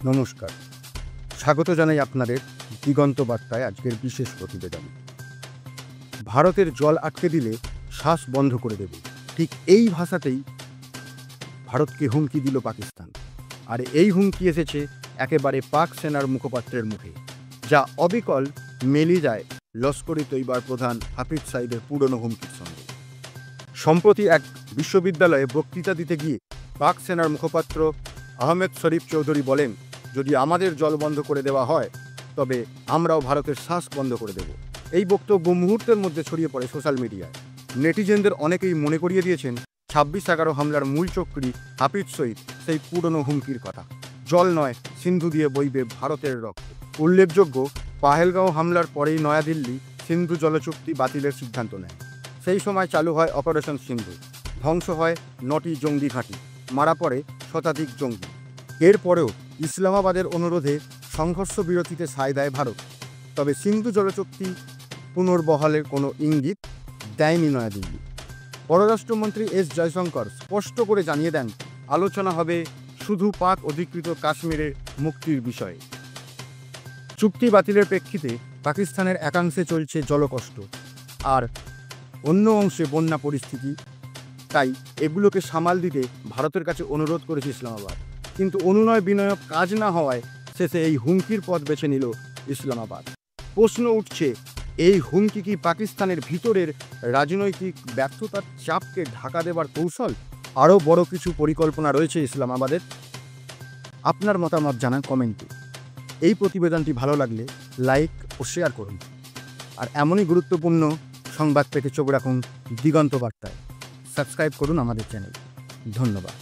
নমস্কার, স্বাগত জানাই আপনাদের দিগন্ত বার্তায় আজকের বিশেষ প্রতিবেদন। ভারতের জল আটকে দিলে শ্বাস বন্ধ করে দেবে, ঠিক এই ভাষাতেই ভারতকে হুমকি দিল পাকিস্তান। আর এই হুমকি এসেছে একেবারে পাক সেনার মুখপাত্রের মুখে, যা অবিকল মেলে যায় লস্কর-ই তৈবার প্রধান হাফিজ সাইদের পুরনো হুমকির সঙ্গে। সম্প্রতি এক বিশ্ববিদ্যালয়ে বক্তৃতা দিতে গিয়ে পাক সেনার মুখপাত্র আহমেদ শরীফ চৌধুরী বলেন, যদি আমাদের জল বন্ধ করে দেওয়া হয় তবে আমরাও ভারতের শ্বাস বন্ধ করে দেব। এই বক্তব্য মুহূর্তের মধ্যে ছড়িয়ে পড়ে সোশ্যাল মিডিয়ায়। নেটিজেনদের অনেকেই মনে করিয়ে দিয়েছেন 26/11 হামলার মূল চক্রী হাফিজ সইদ সেই পুরনো হুমকির কথা। জল নয়, সিন্ধু দিয়ে বইবে ভারতের রক্ত। উল্লেখযোগ্য, পাহেলগাঁও হামলার পরেই নয়াদিল্লি সিন্ধু জলচুক্তি বাতিলের সিদ্ধান্ত নেয়। সেই সময় চালু হয় অপারেশন সিন্ধু। ধ্বংস হয় 9টি জঙ্গি ঘাঁটি, মারা পড়ে শতাধিক জঙ্গি। এরপরেও ইসলামাবাদের অনুরোধে সংঘর্ষ বিরতিতে সায় দেয় ভারত। তবে সিন্ধু জলচুক্তি পুনর্বহালের কোনো ইঙ্গিত দেয়নি নয়াদিল্লি। পররাষ্ট্রমন্ত্রী এস জয়শঙ্কর স্পষ্ট করে জানিয়ে দেন, আলোচনা হবে শুধু পাক অধিকৃত কাশ্মীরের মুক্তির বিষয়ে। চুক্তি বাতিলের প্রেক্ষিতে পাকিস্তানের একাংশে চলছে জলকষ্ট, আর অন্য অংশে বন্যা পরিস্থিতি। তাই এগুলোকে সামাল দিতে ভারতের কাছে অনুরোধ করেছে ইসলামাবাদ। কিন্তু অনুনয় বিনয় কাজ না হওয়ায় শেষে এই হুমকির পথ বেছে নিল ইসলামাবাদ। প্রশ্ন উঠছে, এই হুমকি কি পাকিস্তানের ভিতরের রাজনৈতিক ব্যর্থতার চাপকে ঢাকা দেবার কৌশল? আরও বড় কিছু পরিকল্পনা রয়েছে ইসলামাবাদের? আপনার মতামত জানান কমেন্টে। এই প্রতিবেদনটি ভালো লাগলে লাইক ও শেয়ার করুন। আর এমনই গুরুত্বপূর্ণ সংবাদ পেতে চোখ রাখুন দিগন্ত বার্তায়। সাবস্ক্রাইব করুন আমাদের চ্যানেল। ধন্যবাদ।